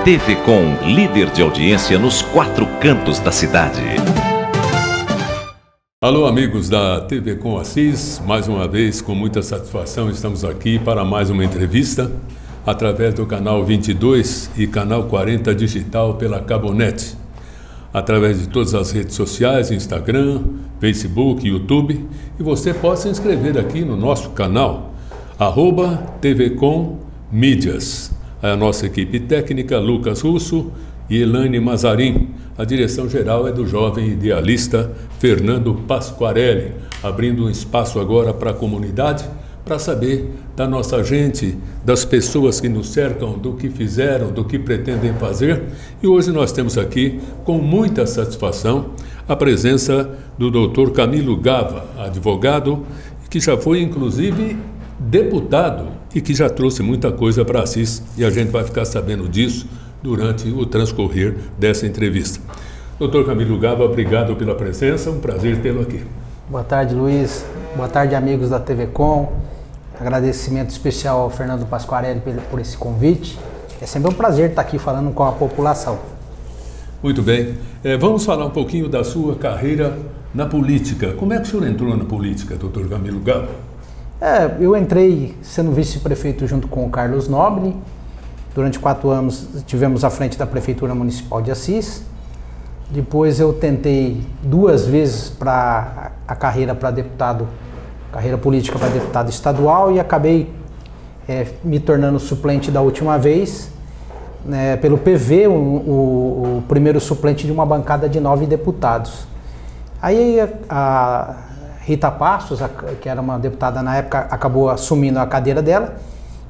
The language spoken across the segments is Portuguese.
TV Com, líder de audiência nos 4 cantos da cidade. Alô, amigos da TV Com Assis, mais uma vez, com muita satisfação, estamos aqui para mais uma entrevista através do canal 22 e canal 40 digital pela Cabonet, através de todas as redes sociais, Instagram, Facebook, YouTube, e você pode se inscrever aqui no nosso canal, @TV Com Mídias. A nossa equipe técnica, Lucas Russo e Elaine Mazarin. A direção geral é do jovem idealista Fernando Pasquarelli, abrindo um espaço agora para a comunidade, para saber da nossa gente, das pessoas que nos cercam, do que fizeram, do que pretendem fazer. E hoje nós temos aqui, com muita satisfação, a presença do Dr. Camilo Gava, advogado, que já foi inclusive deputado e que já trouxe muita coisa para Assis, e a gente vai ficar sabendo disso durante o transcorrer dessa entrevista. Dr. Camilo Gava, obrigado pela presença, um prazer tê-lo aqui. Boa tarde, Luiz. Boa tarde, amigos da TV Com. Agradecimento especial ao Fernando Pasquarelli por esse convite. É sempre um prazer estar aqui falando com a população. Muito bem. Vamos falar um pouquinho da sua carreira na política. Como é que o senhor entrou na política, Dr. Camilo Gava? Eu entrei sendo vice-prefeito junto com o Carlos Nobre. Durante 4 anos tivemos à frente da Prefeitura Municipal de Assis. Depois eu tentei 2 vezes para a carreira para deputado, carreira política para deputado estadual, e acabei me tornando suplente da última vez, pelo PV, o primeiro suplente de uma bancada de 9 deputados. Aí a Rita Passos, que era uma deputada na época, acabou assumindo a cadeira dela,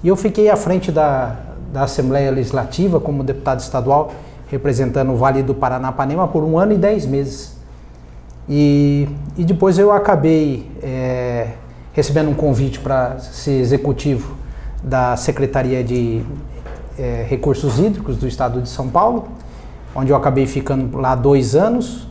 e eu fiquei à frente da Assembleia Legislativa como deputado estadual, representando o Vale do Paranapanema por 1 ano e 10 meses. E depois eu acabei recebendo um convite para ser executivo da Secretaria de Recursos Hídricos do Estado de São Paulo, onde eu acabei ficando lá 2 anos.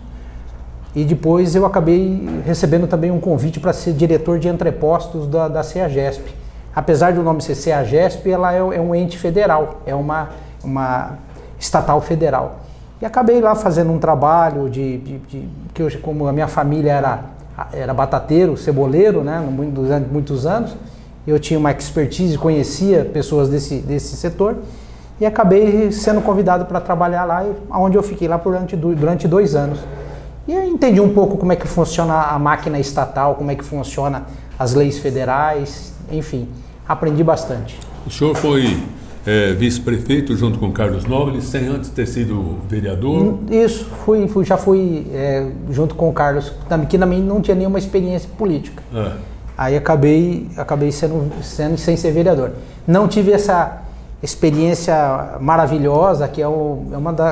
E depois eu acabei recebendo também um convite para ser diretor de entrepostos da CEAGESP. Apesar do nome ser CEAGESP, ela é um ente federal, é uma estatal federal. E acabei lá fazendo um trabalho que eu, como a minha família era batateiro, ceboleiro, né, durante muitos anos, eu tinha uma expertise, conhecia pessoas desse setor, e acabei sendo convidado para trabalhar lá, onde eu fiquei lá durante 2 anos. E eu entendi um pouco como é que funciona a máquina estatal, como é que funciona as leis federais, enfim, aprendi bastante. O senhor foi vice-prefeito junto com Carlos Nobre, sem antes ter sido vereador? Isso, já fui junto com o Carlos, que também não tinha nenhuma experiência política. Aí acabei sendo sem ser vereador. Não tive essa experiência maravilhosa, que é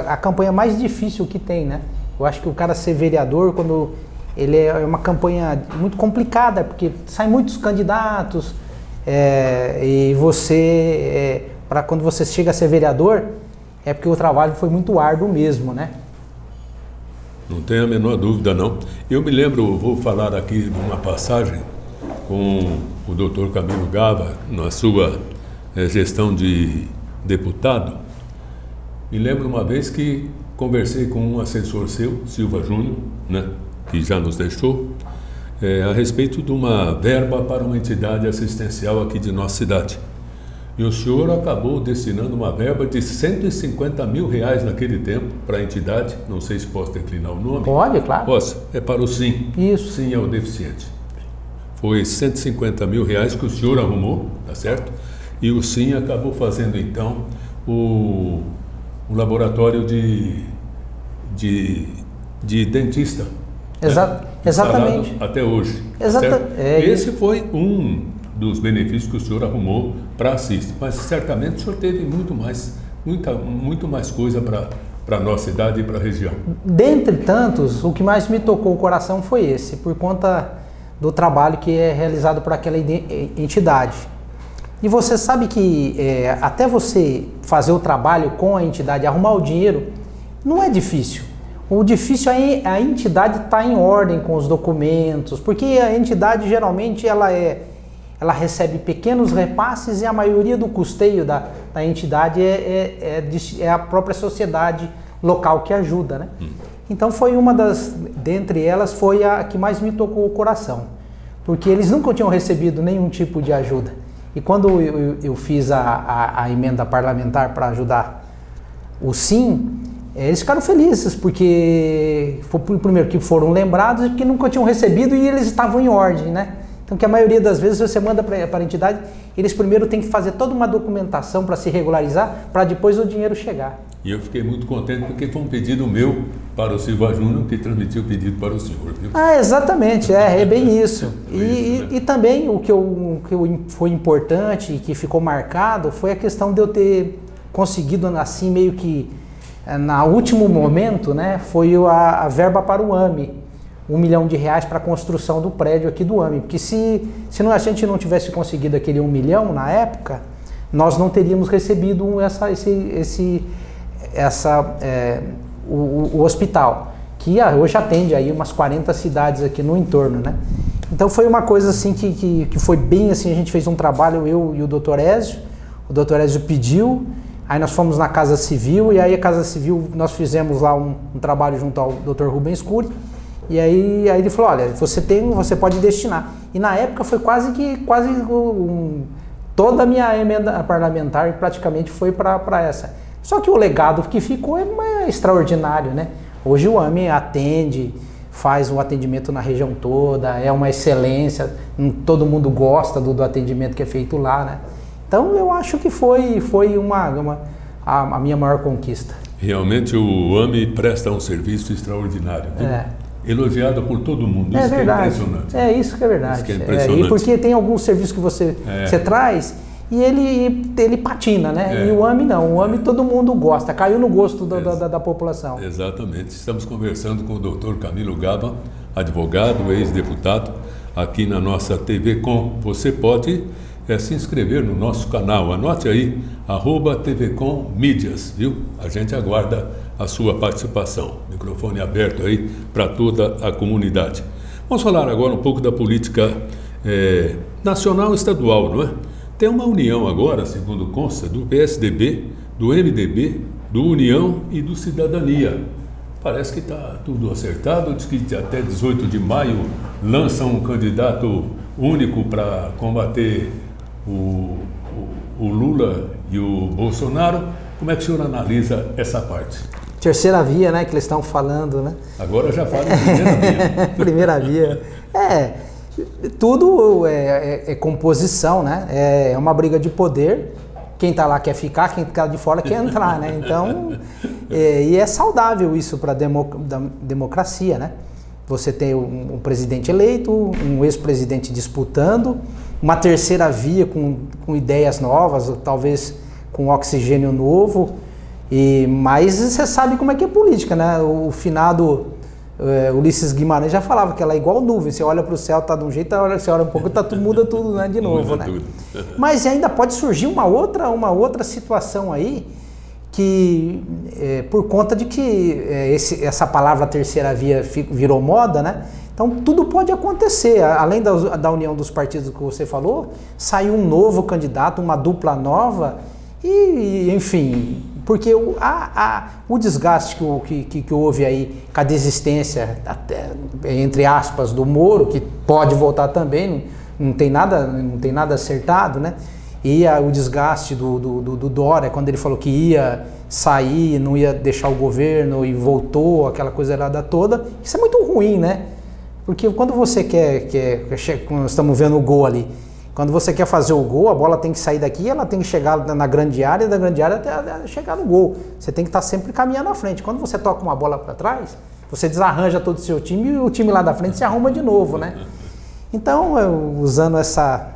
a campanha mais difícil que tem, né? Eu acho que o cara ser vereador, quando ele é uma campanha muito complicada, porque saem muitos candidatos, e você, quando você chega a ser vereador, é porque o trabalho foi muito árduo mesmo, né? Não tenho a menor dúvida, não. Eu me lembro, vou falar aqui de uma passagem com o Dr. Camilo Gava, na sua gestão de deputado. Me lembro uma vez que conversei com um assessor seu, Silva Júnior, né, que já nos deixou, a respeito de uma verba para uma entidade assistencial aqui de nossa cidade. E o senhor acabou destinando uma verba de R$150 mil naquele tempo para a entidade. Não sei se posso declinar o nome. Pode, claro. Posso? É para o SIM. Isso. SIM é o deficiente. Foi R$150 mil que o senhor arrumou, tá certo? E o SIM acabou fazendo então o laboratório de dentista. Exatamente. Até hoje. Esse foi um dos benefícios que o senhor arrumou para Assis, mas certamente o senhor teve muito mais coisa para a nossa cidade e para a região. Dentre tantos, o que mais me tocou o coração foi esse, por conta do trabalho que é realizado por aquela entidade. E você sabe que até você fazer o trabalho com a entidade, arrumar o dinheiro, não é difícil. O difícil é a entidade estar em ordem com os documentos, porque a entidade geralmente ela recebe pequenos repasses e a maioria do custeio da entidade é a própria sociedade local que ajuda, né? Então foi uma dentre elas foi a que mais me tocou o coração, porque eles nunca tinham recebido nenhum tipo de ajuda. E quando eu fiz a emenda parlamentar para ajudar o SIM, eles ficaram felizes, porque primeiro que foram lembrados e que nunca tinham recebido e eles estavam em ordem, né? Então, que a maioria das vezes você manda para a entidade, eles primeiro têm que fazer toda uma documentação para se regularizar, para depois o dinheiro chegar. E eu fiquei muito contente porque foi um pedido meu para o Silva Júnior que transmitiu o pedido para o senhor, viu? Exatamente, é bem isso. E também o que foi importante e que ficou marcado foi a questão de eu ter conseguido, assim, meio que, no último momento, né, foi a verba para o AME. R$1 milhão para a construção do prédio aqui do AME, porque se a gente não tivesse conseguido aquele 1 milhão na época, nós não teríamos recebido o hospital, que hoje atende aí umas 40 cidades aqui no entorno, né? Então foi uma coisa assim que foi bem assim, a gente fez um trabalho, eu e o Dr. Ézio, o Dr. Ézio pediu, aí nós fomos na Casa Civil, e aí a Casa Civil, nós fizemos lá um trabalho junto ao Dr. Rubens Cury. E aí ele falou, olha, você pode destinar. E na época foi quase toda a minha emenda parlamentar praticamente foi para essa. Só que o legado que ficou é extraordinário, né? Hoje o AME atende, faz o atendimento na região toda, é uma excelência, todo mundo gosta do atendimento que é feito lá, né? Então eu acho que foi a minha maior conquista. Realmente o AME presta um serviço extraordinário, viu? Elogiado por todo mundo, isso verdade. Que é impressionante. Isso que é verdade. Isso que é impressionante. E porque tem alguns serviços que você traz e ele patina, né? E o AME não, o AME todo mundo gosta, caiu no gosto da população. Exatamente. Estamos conversando com o Dr. Camilo Gava, advogado, ex-deputado, aqui na nossa TV Com. Você pode se inscrever no nosso canal, anote aí, @TV Com Mídias, viu? A gente aguarda a sua participação. Microfone aberto aí para toda a comunidade. Vamos falar agora um pouco da política nacional e estadual, não é? Tem uma união agora, segundo consta, do PSDB, do MDB, do União e do Cidadania. Parece que está tudo acertado, diz que até 18 de maio lançam um candidato único para combater o Lula e o Bolsonaro. Como é que o senhor analisa essa parte? Terceira via, né, que eles estão falando, né? Agora já fala em primeira via. Primeira via. Tudo é composição, né? É uma briga de poder. Quem está lá quer ficar, quem está de fora quer entrar, né? Então, e é saudável isso para a democracia, né? Você tem um presidente eleito, um ex-presidente disputando, uma terceira via com ideias novas, talvez com oxigênio novo. Mas você sabe como é que é política, né? O finado Ulisses Guimarães já falava que ela é igual nuvem, você olha para o céu, tá de um jeito, você olha um pouco, muda tudo, né, de novo, né? Mas ainda pode surgir uma outra situação aí, que por conta de que essa palavra terceira via virou moda, né? Então tudo pode acontecer, além da união dos partidos que você falou, saiu um novo candidato, uma dupla nova, e enfim, porque o desgaste que houve aí com a desistência, até, entre aspas, do Moro, que pode voltar também, não tem nada acertado, né? E o desgaste do Dória, quando ele falou que ia sair, não ia deixar o governo e voltou, aquela coisa errada toda, isso é muito ruim, né? Porque quando você nós estamos vendo o gol ali, quando você quer fazer o gol, a bola tem que sair daqui, ela tem que chegar na grande área, da grande área até chegar no gol. Você tem que estar sempre caminhando à frente. Quando você toca uma bola para trás, você desarranja todo o seu time e o time lá da frente se arruma de novo, né? Então, usando essa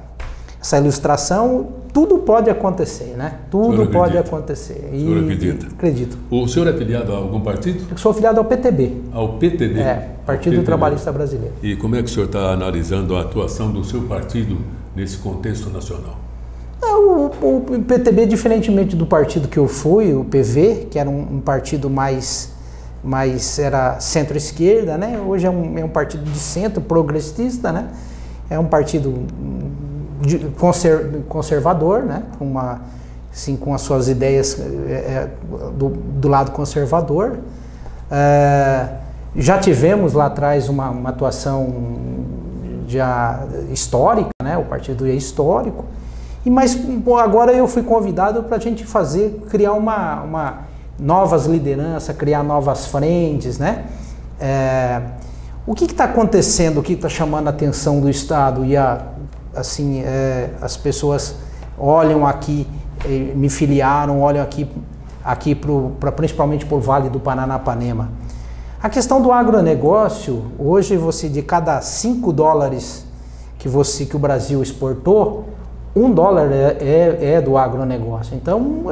ilustração, tudo pode acontecer, né? Tudo pode acontecer. O senhor acredita? Acredito. O senhor é filiado a algum partido? Eu sou filiado ao PTB. Ao PTB? Partido Trabalhista Brasileiro. E como é que o senhor está analisando a atuação do seu partido nesse contexto nacional? O PTB, diferentemente do partido que eu fui, o PV, que era um partido mais era centro-esquerda, né? Hoje é um partido de centro, progressista, né? É um partido conservador, né? assim, com as suas ideias do lado conservador. Já tivemos lá atrás uma atuação já histórica, né? O partido é histórico. Mas agora eu fui convidado para a gente criar novas lideranças, criar novas frentes, né? O que está acontecendo, o que está chamando a atenção do Estado e as pessoas olham aqui, me filiaram, olham aqui principalmente para o Vale do Paranapanema. A questão do agronegócio, hoje de cada 5 dólares que o Brasil exportou, $1 é do agronegócio. Então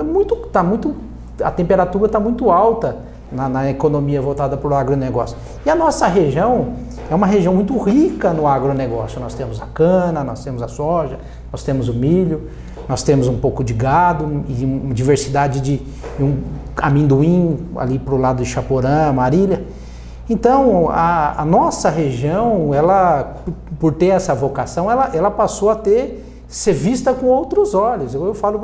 a temperatura está muito alta na economia voltada para o agronegócio. E a nossa região é uma região muito rica no agronegócio. Nós temos a cana, nós temos a soja, nós temos o milho, nós temos um pouco de gado e uma diversidade de amendoim ali para o lado de Chaporã, Marília. Então, a nossa região, por ter essa vocação, ela passou a ser vista com outros olhos. Eu falo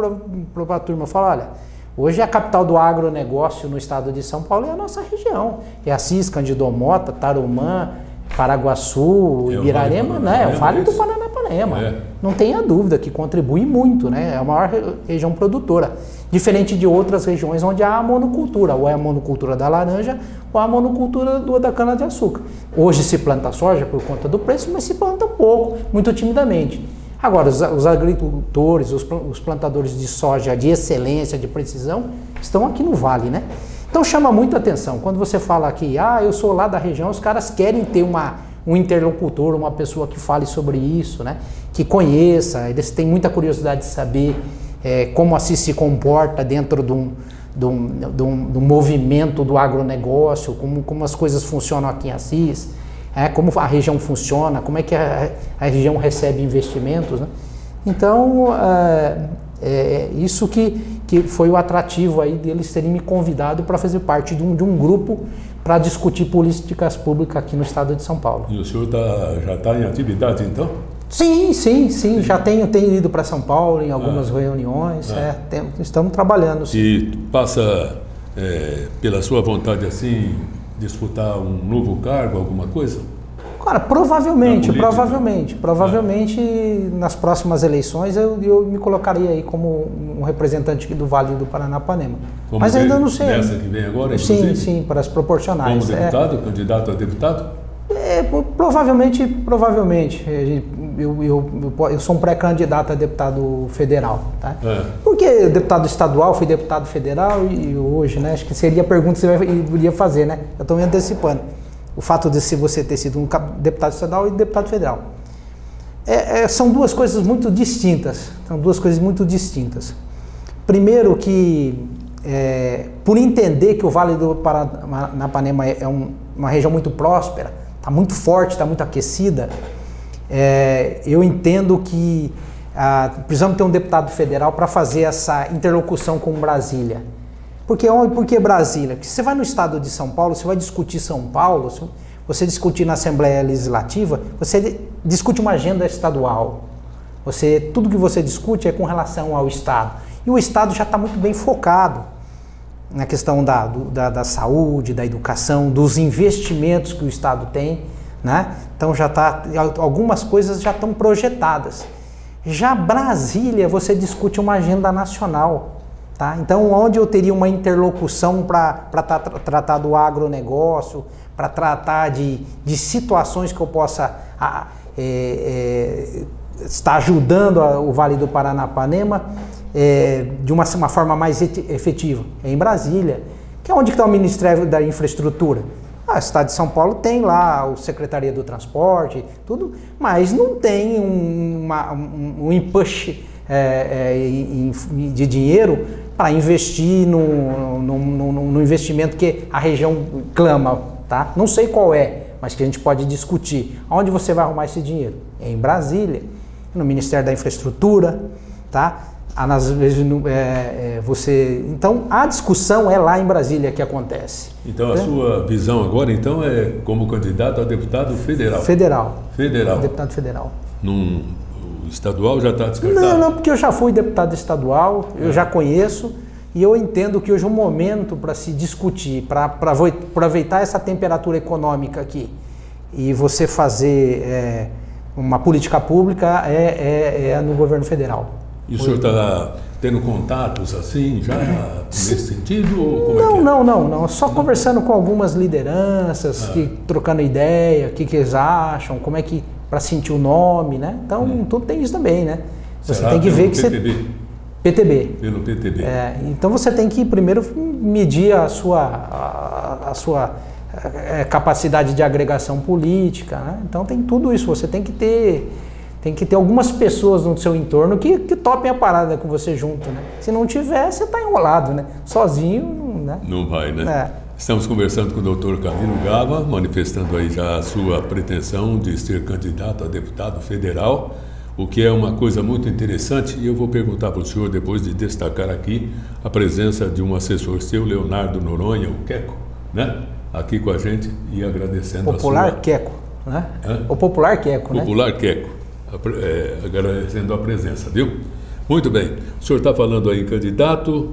para a turma, olha, hoje a capital do agronegócio no estado de São Paulo é a nossa região. É Assis, Cândido Mota, Tarumã, Paraguaçu, Ibirarema, né? É o Vale do Paranapanema. Não tenha dúvida que contribui muito, né? É a maior região produtora. Diferente de outras regiões onde há a monocultura, ou é a monocultura da laranja, ou a monocultura da cana-de-açúcar. Hoje se planta soja por conta do preço, mas se planta pouco, muito timidamente. Agora, os agricultores, os plantadores de soja de excelência, de precisão, estão aqui no Vale, né? Então chama muita atenção. Quando você fala aqui, eu sou lá da região, os caras querem ter um interlocutor, uma pessoa que fale sobre isso, né? Que conheça, eles têm muita curiosidade de saber como assim se comporta dentro do movimento do agronegócio, como as coisas funcionam aqui em Assis, como a região funciona, como é que a região recebe investimentos, né? Então, isso que foi o atrativo aí deles terem me convidado para fazer parte de um grupo para discutir políticas públicas aqui no estado de São Paulo. E o senhor já está em atividade, então? Sim. Já tenho ido para São Paulo em algumas reuniões, estamos trabalhando. Sim. E passa, pela sua vontade assim, disputar um novo cargo, alguma coisa? Cara, provavelmente nas próximas eleições eu me colocaria aí como um representante aqui do Vale do Paranapanema. Mas ainda não sei. Nessa que vem agora, inclusive? Sim, para as proporcionais. Como deputado, candidato a deputado? Provavelmente. Eu sou um pré-candidato a deputado federal, tá? Porque deputado estadual, fui deputado federal e hoje, né? Acho que seria a pergunta que você iria fazer, né? Eu estou me antecipando. O fato de você ter sido um deputado estadual e deputado federal. São duas coisas muito distintas. Primeiro que, por entender que o Vale do Paranapanema é uma região muito próspera, está muito forte, está muito aquecida, eu entendo que precisamos ter um deputado federal para fazer essa interlocução com Brasília. Por que Brasília? Porque você vai no estado de São Paulo, você vai discutir São Paulo, você discutir na Assembleia Legislativa, você discute uma agenda estadual. Tudo que você discute é com relação ao estado. E o estado já está muito bem focado na questão da saúde, da educação, dos investimentos que o estado tem, né? Então algumas coisas já estão projetadas. Já Brasília, você discute uma agenda nacional. Tá? Então, onde eu teria uma interlocução para tratar do agronegócio, para tratar de situações que eu possa estar ajudando o Vale do Paranapanema de uma forma mais efetiva, em Brasília, que é onde está o Ministério da Infraestrutura. O estado de São Paulo tem lá a Secretaria do Transporte, tudo, mas não tem um empush de dinheiro para investir no investimento que a região clama, tá? Não sei qual mas que a gente pode discutir. Onde você vai arrumar esse dinheiro? Em Brasília, no Ministério da Infraestrutura, tá? Às vezes então a discussão é lá em Brasília que acontece. Então a sua visão agora então é como candidato a deputado federal? Federal. Federal. Deputado federal. estadual já está descartado? Não, não, porque eu já fui deputado estadual, eu já conheço, e eu entendo que hoje é um momento para se discutir, para aproveitar essa temperatura econômica aqui e você fazer uma política pública no governo federal. E o senhor está tendo contatos assim, já nesse sentido? Ou como Não. Só conversando com algumas lideranças, trocando ideia, o que eles acham, como é que, para sentir o nome, né? Então, tudo tem isso também, né? Você tem que ver que PTB? PTB. Pelo PTB. Então você tem que primeiro medir a sua capacidade de agregação política, né? Então tem tudo isso, você tem que ter algumas pessoas no seu entorno que topem a parada com você junto, né? Se não tiver, você está enrolado, né? Sozinho, né? Não vai, né? Estamos conversando com o doutor Camilo Gava, manifestando aí já a sua pretensão de ser candidato a deputado federal, o que é uma coisa muito interessante, e eu vou perguntar para o senhor, depois de destacar aqui a presença de um assessor seu, Leonardo Noronha, o Queco, né? Aqui com a gente e agradecendo Popular Queco, né? O Popular Queco, né? Popular Queco, agradecendo a presença, viu? Muito bem, o senhor está falando aí, candidato,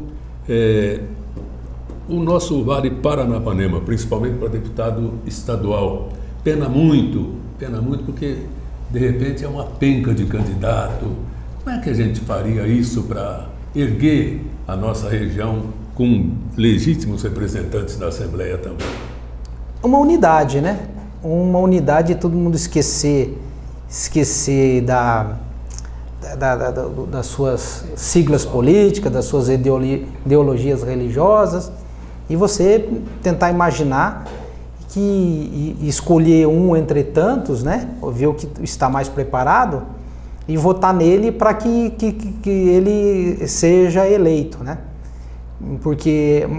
o nosso Vale Paranapanema, principalmente para deputado estadual, pena muito porque de repente é uma penca de candidato. Como é que a gente faria isso para erguer a nossa região com legítimos representantes da Assembleia também? Uma unidade, né? Uma unidade, todo mundo esquecer das suas siglas políticas, das suas ideologias religiosas, e você tentar imaginar e escolher um entre tantos, né? Ver o que está mais preparado e votar nele para que ele seja eleito, né?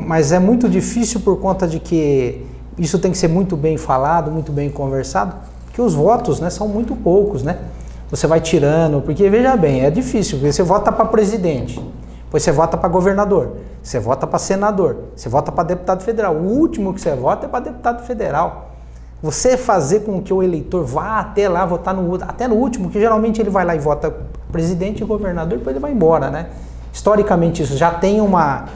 Mas é muito difícil por conta de que isso tem que ser muito bem falado, muito bem conversado, porque os votos, né, são muito poucos, né? Você vai tirando, porque veja bem, é difícil, porque você vota para presidente, depois você vota para governador, você vota para senador, você vota para deputado federal, o último que você vota é para deputado federal. Você fazer com que o eleitor vá até lá votar até no último, que geralmente ele vai lá e vota presidente e governador, depois ele vai embora, né? Historicamente isso já tem uma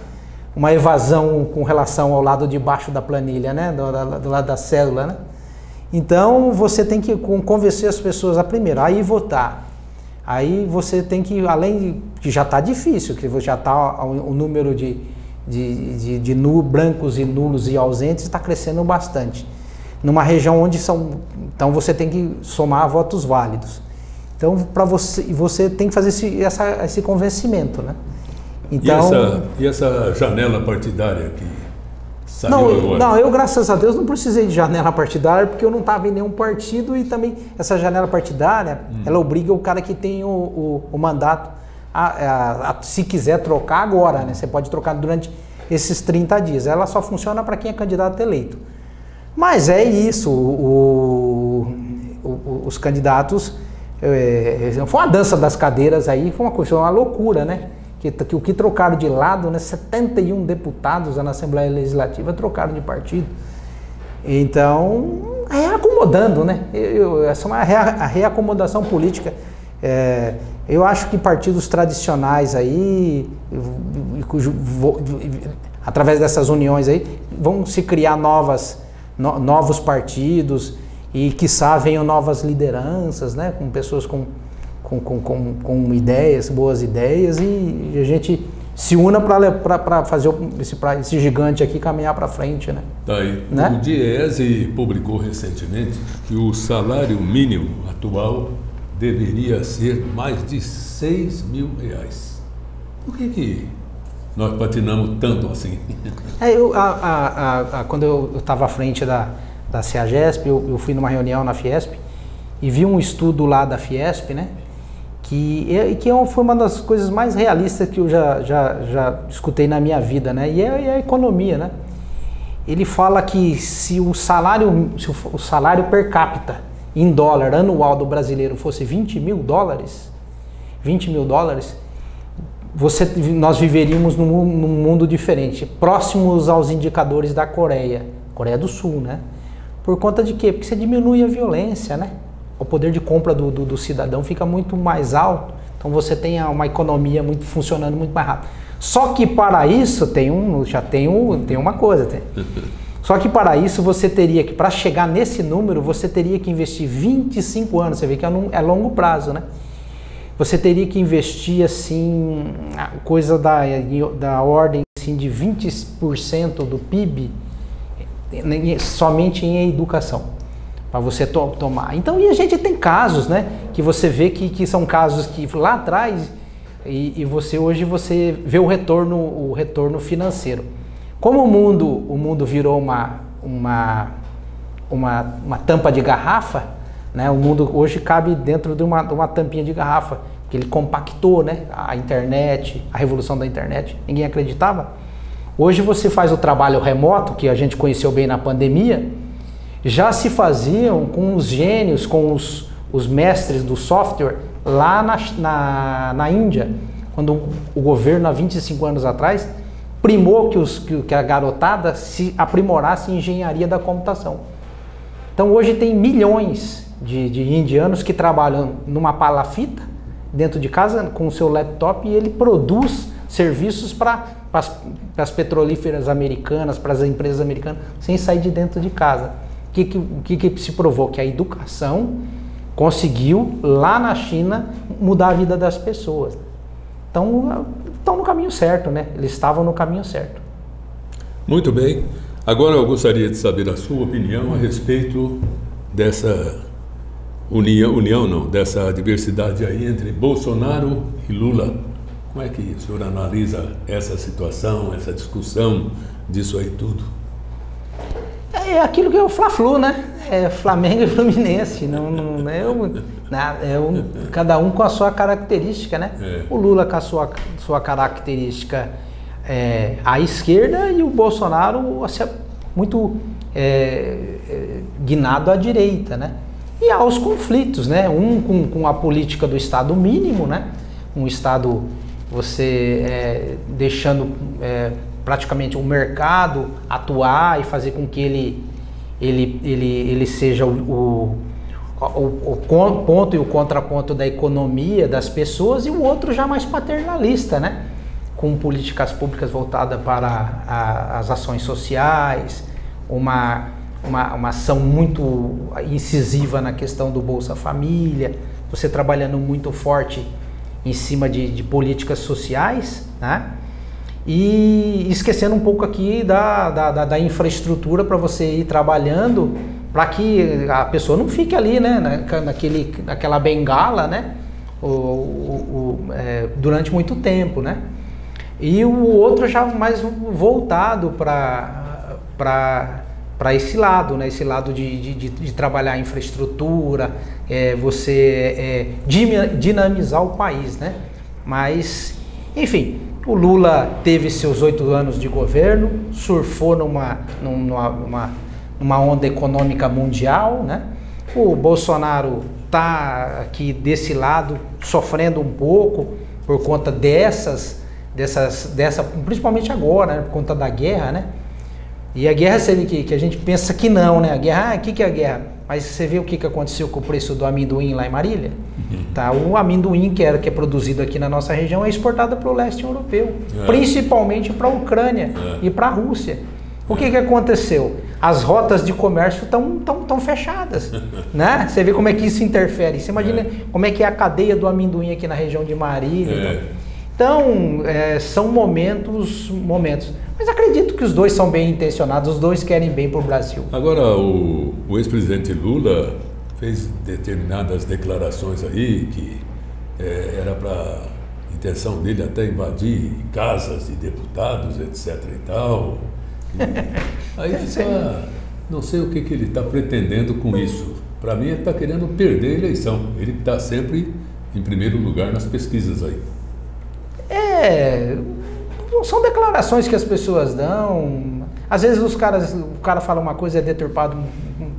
evasão com relação ao lado de baixo da planilha, né? Do lado da cédula, né? Então você tem que convencer as pessoas a primeiro, aí votar. Aí você tem que, além que já está difícil, que já está o número de brancos e nulos e ausentes está crescendo bastante. Numa região onde então você tem que somar votos válidos. Então você tem que fazer esse convencimento, né? Então, e essa janela partidária que saiu agora? Não, eu graças a Deus não precisei de janela partidária porque eu não estava em nenhum partido e também essa janela partidária, ela obriga o cara que tem o mandato se quiser trocar agora, né? Você pode trocar durante esses 30 dias. Ela só funciona para quem é candidato eleito. Mas é isso, os candidatos, foi uma dança das cadeiras aí, foi uma loucura, né? O que trocaram de lado, né? 71 deputados na Assembleia Legislativa trocaram de partido. Então, reacomodando, né? Essa é uma reacomodação política. Eu acho que partidos tradicionais aí, através dessas uniões aí, vão se criar novos partidos e, quiçá, venham novas lideranças, né? Com pessoas com ideias, boas ideias, e a gente se una para fazer esse gigante aqui caminhar para frente, né? Tá aí. Né? O DIEESE publicou recentemente que o salário mínimo atual deveria ser mais de R$6.000. Por que nós patinamos tanto assim? Quando eu estava à frente da CEAGESP, eu fui numa reunião na Fiesp e vi um estudo lá da Fiesp, né? Que foi uma das coisas mais realistas que eu já escutei na minha vida, né? E é a economia, né? Ele fala que se o salário per capita em dólar anual do brasileiro fosse $20.000, nós viveríamos num mundo diferente, próximos aos indicadores da Coreia do Sul, né? Por conta de quê? Porque você diminui a violência, né? o poder de compra do cidadão fica muito mais alto. Então você tem uma economia funcionando muito mais rápido. Só que para isso tem uma coisa. Só que para isso você teria que, para chegar nesse número, você teria que investir 25 anos. Você vê que é longo prazo, né? Você teria que investir assim, coisa da ordem assim, de 20% do PIB somente em educação, para você tomar. Então, e a gente tem casos, né, que você vê que são casos que lá atrás e hoje você vê o retorno financeiro. Como o mundo virou uma tampa de garrafa, né, o mundo hoje cabe dentro de uma tampinha de garrafa, que ele compactou, né, a internet, a revolução da internet, ninguém acreditava. Hoje você faz o trabalho remoto, que a gente conheceu bem na pandemia, já se faziam com os gênios, com os mestres do software lá na Índia, quando o governo, há 25 anos atrás, primou que a garotada se aprimorasse em engenharia da computação. Então hoje tem milhões de indianos que trabalham numa palafita, dentro de casa, com o seu laptop, e ele produz serviços para as petrolíferas americanas, para as empresas americanas, sem sair de dentro de casa. O que se provou? Que a educação conseguiu, lá na China, mudar a vida das pessoas. Então, estão no caminho certo, né? Eles estavam no caminho certo. Muito bem. Agora eu gostaria de saber a sua opinião a respeito dessa dessa diversidade aí entre Bolsonaro e Lula. Como é que o senhor analisa essa situação, essa discussão disso aí tudo? É aquilo que é o Fla-Flu, né? É Flamengo e Fluminense. Cada um com a sua característica, né? O Lula com a sua característica à esquerda e o Bolsonaro muito guinado à direita, né? E há os conflitos, né? Um com a política do Estado mínimo, né? Um Estado você deixando praticamente o mercado atuar e fazer com que ele seja o ponto e o contraponto da economia das pessoas, e o outro já mais paternalista, né? Com políticas públicas voltadas para as ações sociais, uma ação muito incisiva na questão do Bolsa Família, você trabalhando muito forte em cima de políticas sociais, né? E esquecendo um pouco aqui da infraestrutura para você ir trabalhando, para que a pessoa não fique ali, né, naquela bengala, né, durante muito tempo, né? E o outro já mais voltado para esse lado, né? Esse lado de trabalhar a infraestrutura, você dinamizar o país, né? Mas, enfim, o Lula teve seus 8 anos de governo, surfou numa onda econômica mundial, né? O Bolsonaro está aqui desse lado sofrendo um pouco por conta principalmente agora, né? Por conta da guerra, né? E a guerra, que a gente pensa que não, né? A guerra, o que é a guerra? Mas você vê o que aconteceu com o preço do amendoim lá em Marília? Tá? O amendoim que é produzido aqui na nossa região é exportado para o leste europeu, principalmente para a Ucrânia e para a Rússia. O que aconteceu? As rotas de comércio estão fechadas, né? Você vê como é que isso interfere. Você imagina como é que é a cadeia do amendoim aqui na região de Marília. Então, são momentos. Mas acredito que os dois são bem intencionados, os dois querem bem para o Brasil. Agora, o ex-presidente Lula fez determinadas declarações aí que era para a intenção dele até invadir casas de deputados, etc. e tal. Aí não sei o que ele está pretendendo com isso. Para mim, ele está querendo perder a eleição. Ele está sempre em primeiro lugar nas pesquisas aí. São declarações que as pessoas dão. Às vezes o cara fala uma coisa, é deturpado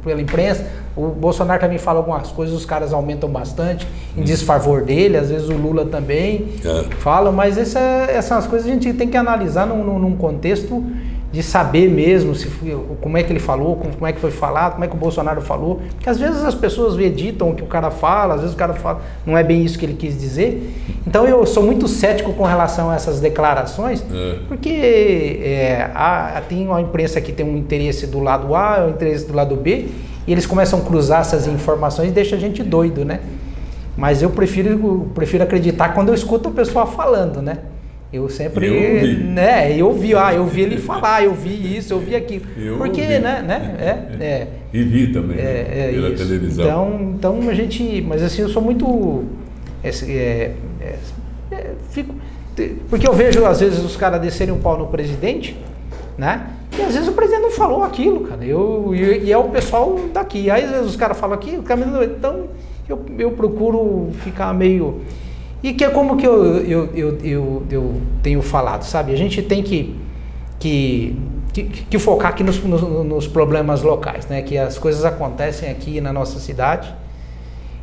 pela imprensa. O Bolsonaro também fala algumas coisas, os caras aumentam bastante em desfavor dele. Às vezes o Lula também fala, mas essas coisas a gente tem que analisar num contexto de saber mesmo como é que ele falou, como é que foi falado, como é que o Bolsonaro falou, porque às vezes as pessoas editam o que o cara fala, às vezes o cara fala, não é bem isso que ele quis dizer. Então eu sou muito cético com relação a essas declarações, porque tem uma imprensa que tem um interesse do lado A, um interesse do lado B, e eles começam a cruzar essas informações e deixa a gente doido, né? Mas eu prefiro acreditar quando eu escuto o pessoal falando, né? Eu sempre, eu ouvi ele falar, eu vi isso, eu vi aquilo. Porque, E vi também, pela isso. televisão. Então a gente, mas assim, eu sou muito, porque eu vejo às vezes os caras descerem um pau no presidente, né? E às vezes o presidente não falou aquilo, cara. E é o pessoal daqui. Aí às vezes os caras falam aquilo, então eu procuro ficar meio... E que é como que eu tenho falado, sabe? A gente tem que focar aqui nos problemas locais, né? Que as coisas acontecem aqui na nossa cidade.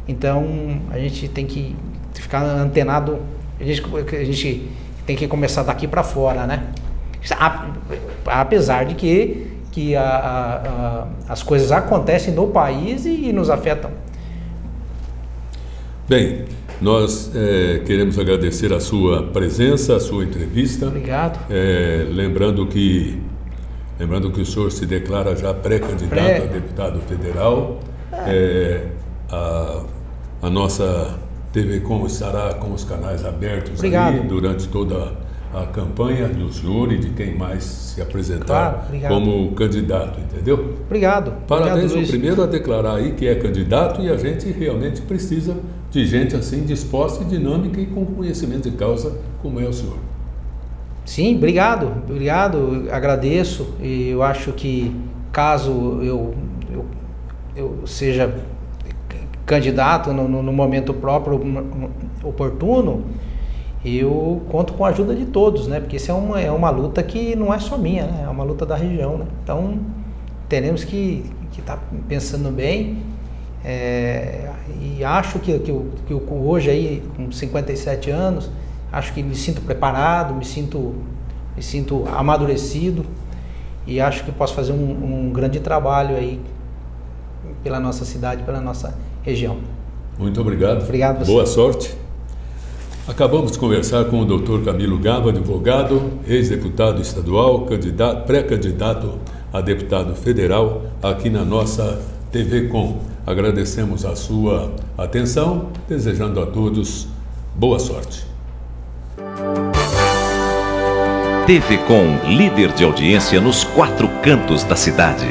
Então, a gente tem que ficar antenado. A gente tem que começar daqui para fora, né? Apesar de que as coisas acontecem no país e nos afetam. Bem, nós queremos agradecer a sua presença, a sua entrevista. Obrigado. Lembrando que o senhor se declara já pré-candidato a deputado federal. A nossa TV Com estará com os canais abertos aí durante toda a campanha do senhor e de quem mais se apresentar como candidato, entendeu? Obrigado. Parabéns, Luiz. o primeiro a declarar aí que é candidato, e a gente realmente precisa de gente assim disposta e dinâmica e com conhecimento de causa como é o senhor. Sim, obrigado, agradeço. E eu acho que caso eu seja candidato no momento próprio, oportuno, eu conto com a ajuda de todos, né? Porque isso é uma luta que não é só minha, né? É uma luta da região, né? Então, teremos que estar pensando bem. E acho que hoje aí, com 57 anos, acho que me sinto preparado, me sinto amadurecido e acho que posso fazer um grande trabalho aí pela nossa cidade, pela nossa região. Muito obrigado. Obrigado a você. Boa sorte. Acabamos de conversar com o Dr. Camilo Gava, advogado, ex-deputado estadual, pré-candidato a deputado federal aqui na nossa TV Com. Agradecemos a sua atenção, desejando a todos boa sorte. TV Com, líder de audiência nos 4 cantos da cidade.